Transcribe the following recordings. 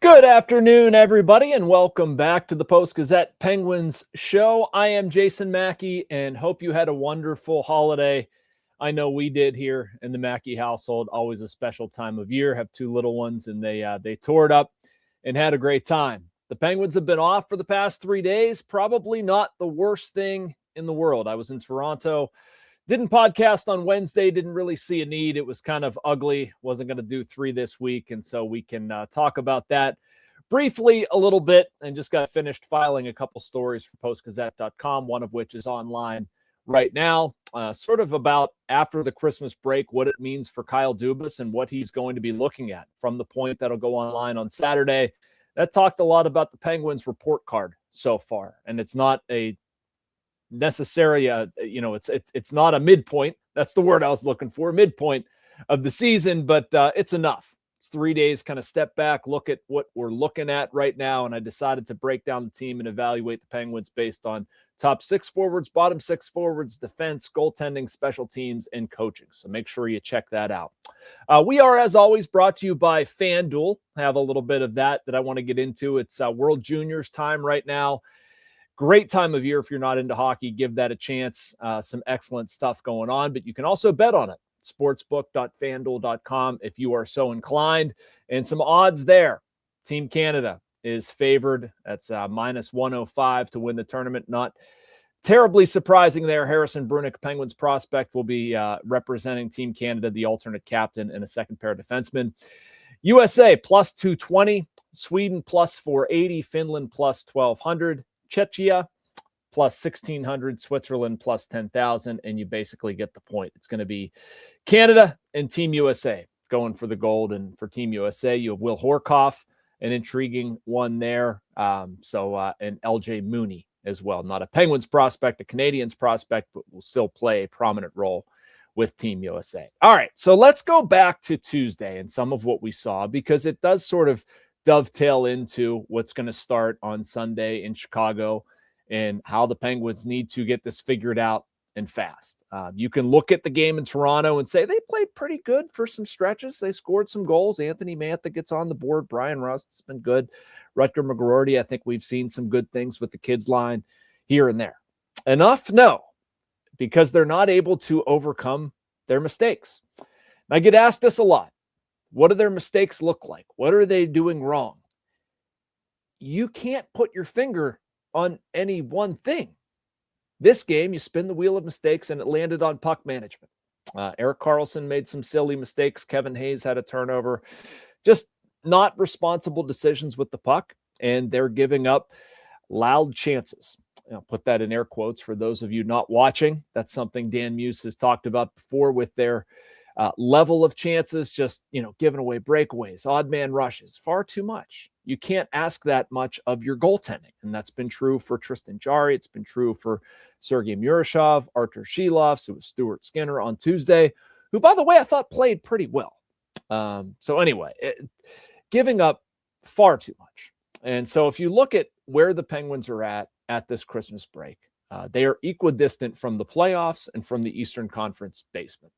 Good afternoon, everybody, and welcome back to the Post-Gazette Penguins show. I am Jason Mackey, and hope you had a wonderful holiday. I know we did here in the Mackey household. Always a special time of year. Have two little ones, and they tore it up and had a great time. The Penguins have been off for the past 3 days. Probably not the worst thing in the world. I was in Toronto. Didn't podcast on Wednesday, didn't really see a need. It was kind of ugly. Wasn't going to do 3 this week, and so we can talk about that briefly a little bit, and just got finished filing a couple stories for postgazette.com, one of which is online right now, sort of about after the Christmas break, what it means for Kyle Dubas and what he's going to be looking at from the point that'll go online on Saturday. That talked a lot about the Penguins report card so far, and it's not a necessary, it's not a midpoint. That's the word I was looking for, midpoint of the season, but it's enough. It's 3 days, kind of step back, look at what we're looking at right now, and I decided to break down the team and evaluate the Penguins based on top 6 forwards, bottom 6 forwards, defense, goaltending, special teams, and coaching. So make sure you check that out. We are, as always, brought to you by FanDuel. I have a little bit of that I want to get into. It's World Juniors time right now. Great time of year if you're not into hockey. Give that a chance. Some excellent stuff going on, but you can also bet on it. Sportsbook.fanduel.com if you are so inclined. And some odds there. Team Canada is favored. That's minus 105 to win the tournament. Not terribly surprising there. Harrison Brunick, Penguins prospect, will be representing Team Canada, the alternate captain, and a second pair of defensemen. USA plus 220. Sweden plus 480. Finland plus 1200. Czechia plus 1,600, Switzerland plus 10,000, and you basically get the point. It's going to be Canada and Team USA going for the gold, and for Team USA, you have Will Horkoff, an intriguing one there, and LJ Mooney as well. Not a Penguins prospect, a Canadians prospect, but will still play a prominent role with Team USA. All right, so let's go back to Tuesday and some of what we saw, because it does sort of dovetail into what's going to start on Sunday in Chicago and how the Penguins need to get this figured out and fast. You can look at the game in Toronto and say they played pretty good for some stretches. They scored some goals. Anthony Mantha gets on the board. Bryan Rust has been good. Rutger McGroarty, I think we've seen some good things with the kids line here and there. Enough? No, because they're not able to overcome their mistakes. I get asked this a lot. What do their mistakes look like? What are they doing wrong? You can't put your finger on any one thing. This game, you spin the wheel of mistakes, and it landed on puck management. Erik Karlsson made some silly mistakes. Kevin Hayes had a turnover. Just not responsible decisions with the puck, and they're giving up loud chances. I'll put that in air quotes for those of you not watching. That's something Dan Muse has talked about before with their level of chances, just, giving away breakaways, odd man rushes, far too much. You can't ask that much of your goaltending. And that's been true for Tristan Jarry. It's been true for Sergei Murashov, Artur Shilov, who was Stuart Skinner on Tuesday, who, by the way, I thought played pretty well. Giving up far too much. And so if you look at where the Penguins are at this Christmas break, they are equidistant from the playoffs and from the Eastern Conference basement.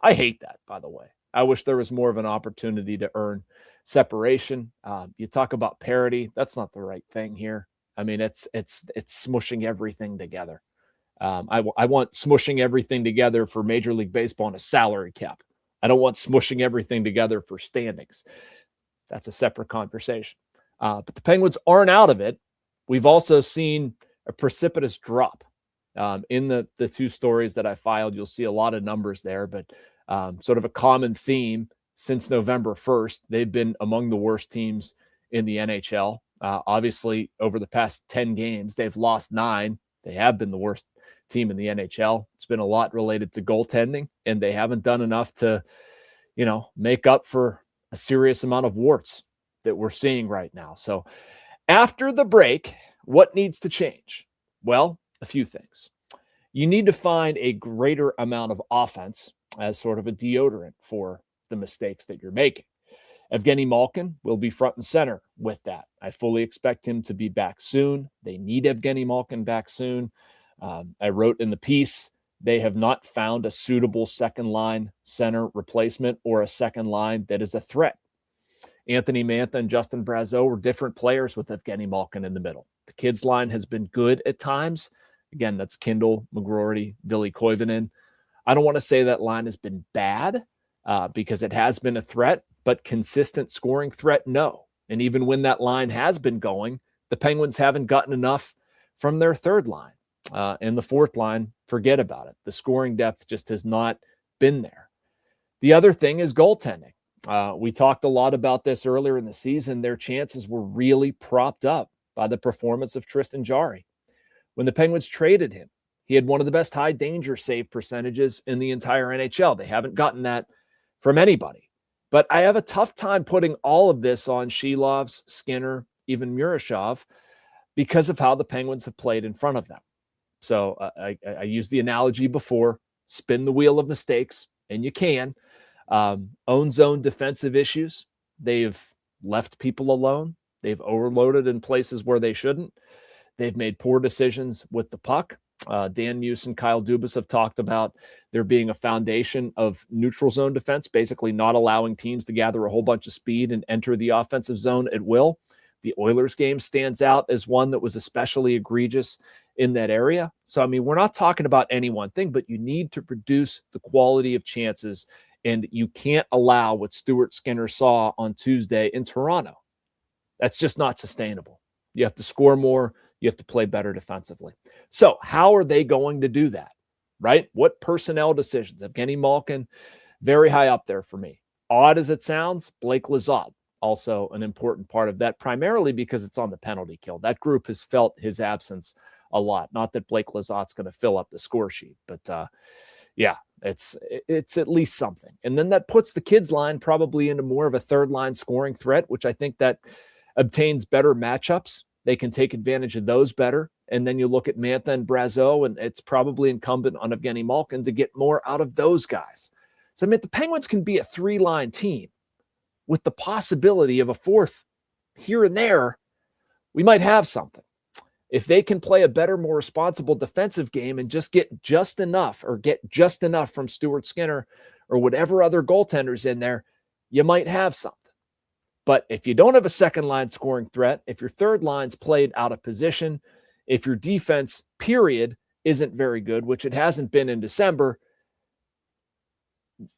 I hate that, by the way. I wish there was more of an opportunity to earn separation. You talk about parity. That's not the right thing here. I mean, it's smushing everything together. I want smushing everything together for Major League Baseball and a salary cap. I don't want smushing everything together for standings. That's a separate conversation. But the Penguins aren't out of it. We've also seen a precipitous drop. In the two stories that I filed, you'll see a lot of numbers there, but sort of a common theme since November 1st, they've been among the worst teams in the NHL. Obviously, over the past 10 games, they've lost 9. They have been the worst team in the NHL. It's been a lot related to goaltending, and they haven't done enough to, make up for a serious amount of warts that we're seeing right now. So after the break, what needs to change? Well, a few things. You need to find a greater amount of offense as sort of a deodorant for the mistakes that you're making. Evgeni Malkin will be front and center with that. I fully expect him to be back soon. They need Evgeni Malkin back soon. I wrote in the piece, they have not found a suitable second line center replacement or a second line that is a threat. Anthony Mantha and Justin Brazeau were different players with Evgeni Malkin in the middle. The kids' line has been good at times. Again, that's Kindle, McGroarty, Ville Koivunen. I don't want to say that line has been bad because it has been a threat, but consistent scoring threat, no. And even when that line has been going, the Penguins haven't gotten enough from their third line. And the fourth line, forget about it. The scoring depth just has not been there. The other thing is goaltending. We talked a lot about this earlier in the season. Their chances were really propped up by the performance of Tristan Jarry. When the Penguins traded him, he had one of the best high danger save percentages in the entire NHL. They haven't gotten that from anybody. But I have a tough time putting all of this on Shilovs, Skinner, even Murashov because of how the Penguins have played in front of them. So I used the analogy before, spin the wheel of mistakes, and you can. Own zone defensive issues. They've left people alone. They've overloaded in places where they shouldn't. They've made poor decisions with the puck. Dan Muse and Kyle Dubas have talked about there being a foundation of neutral zone defense, basically not allowing teams to gather a whole bunch of speed and enter the offensive zone at will. The Oilers game stands out as one that was especially egregious in that area. So, I mean, we're not talking about any one thing, but you need to produce the quality of chances, and you can't allow what Stuart Skinner saw on Tuesday in Toronto. That's just not sustainable. You have to score more. You have to play better defensively. So how are they going to do that, right? What personnel decisions? Evgeni Malkin, very high up there for me. Odd as it sounds, Blake Lizotte, also an important part of that, primarily because it's on the penalty kill. That group has felt his absence a lot. Not that Blake Lizotte's going to fill up the score sheet, but yeah, it's at least something. And then that puts the kids line probably into more of a third line scoring threat, which I think that obtains better matchups. They can take advantage of those better. And then you look at Mantha and Brazeau, and it's probably incumbent on Evgeni Malkin to get more out of those guys. So, I mean, the Penguins can be a three-line team with the possibility of a fourth here and there. We might have something. If they can play a better, more responsible defensive game and just get just enough from Stuart Skinner or whatever other goaltenders in there, you might have something. But if you don't have a second line scoring threat, if your third line's played out of position, if your defense, period, isn't very good, which it hasn't been in December,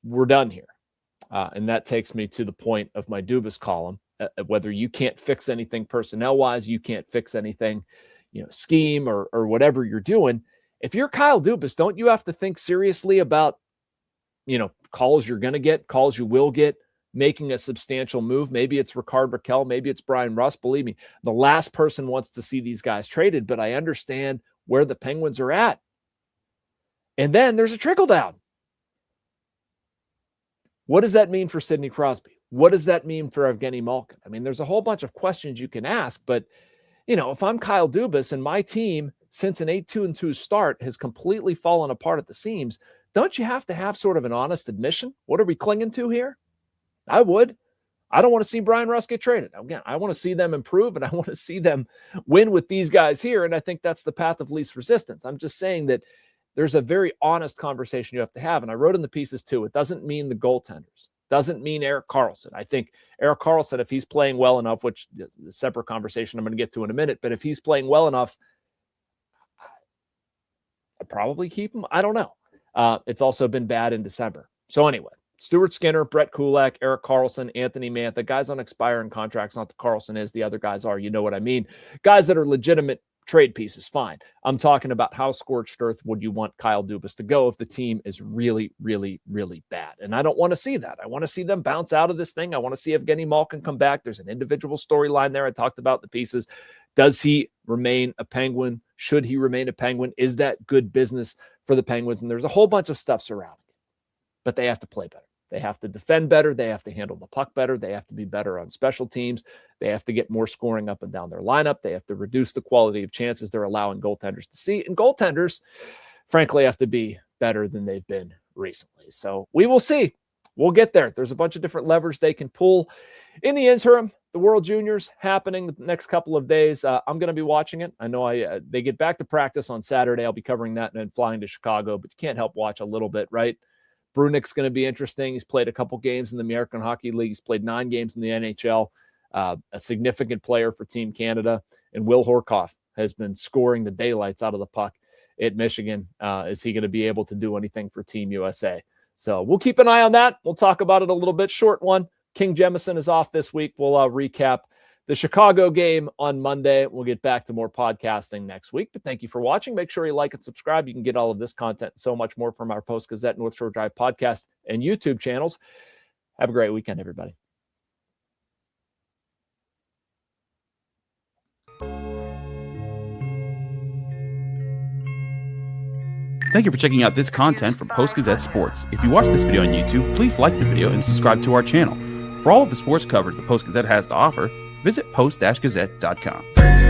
we're done here. And that takes me to the point of my Dubas column. Whether you can't fix anything personnel-wise, you can't fix anything, scheme or whatever you're doing. If you're Kyle Dubas, don't you have to think seriously about, calls you're going to get, calls you will get, making a substantial move? Maybe it's Rickard Rakell, maybe it's Bryan Rust. Believe me, the last person wants to see these guys traded, but I understand where the Penguins are at. And then there's a trickle down. What does that mean for Sidney Crosby? What does that mean for Evgeni Malkin? I mean, there's a whole bunch of questions you can ask, but if I'm Kyle Dubas and my team, since an 8-2-2 start, has completely fallen apart at the seams, don't you have to have sort of an honest admission? What are we clinging to here? I would. I don't want to see Bryan Rust get traded. Again, I want to see them improve, and I want to see them win with these guys here, and I think that's the path of least resistance. I'm just saying that there's a very honest conversation you have to have, and I wrote in the pieces too. It doesn't mean the goaltenders. Doesn't mean Erik Karlsson. I think Erik Karlsson, if he's playing well enough, which is a separate conversation I'm going to get to in a minute, but if he's playing well enough, I'd probably keep him. I don't know. It's also been bad in December. So anyway, Stuart Skinner, Brett Kulak, Erik Karlsson, Anthony Mantha, guys on expiring contracts, not the Karlsson is, the other guys are, you know what I mean. Guys that are legitimate trade pieces, fine. I'm talking about how scorched earth would you want Kyle Dubas to go if the team is really, really, really bad. And I don't want to see that. I want to see them bounce out of this thing. I want to see Evgeni Malkin come back. There's an individual storyline there. I talked about the pieces. Does he remain a Penguin? Should he remain a Penguin? Is that good business for the Penguins? And there's a whole bunch of stuff surrounding it. But they have to play better. They have to defend better. They have to handle the puck better. They have to be better on special teams. They have to get more scoring up and down their lineup. They have to reduce the quality of chances they're allowing goaltenders to see. And goaltenders, frankly, have to be better than they've been recently. So we will see. We'll get there. There's a bunch of different levers they can pull. In the interim, the World Juniors happening the next couple of days. I'm going to be watching it. I know they get back to practice on Saturday. I'll be covering that and then flying to Chicago, but you can't help watch a little bit, right? Brunick's going to be interesting. He's played a couple games in the American Hockey League. He's played 9 games in the NHL. A significant player for Team Canada. And Will Horkoff has been scoring the daylights out of the puck at Michigan. Is he going to be able to do anything for Team USA? So we'll keep an eye on that. We'll talk about it a little bit. Short one. King Jemison is off this week. We'll recap the Chicago game on Monday. We'll get back to more podcasting next week. But thank you for watching. Make sure you like and subscribe. You can get all of this content and so much more from our Post-Gazette North Shore Drive podcast and YouTube channels. Have a great weekend, everybody. Thank you for checking out this content from Post-Gazette Sports. If you watch this video on YouTube, please like the video and subscribe to our channel. For all of the sports coverage the Post-Gazette has to offer, visit post-gazette.com.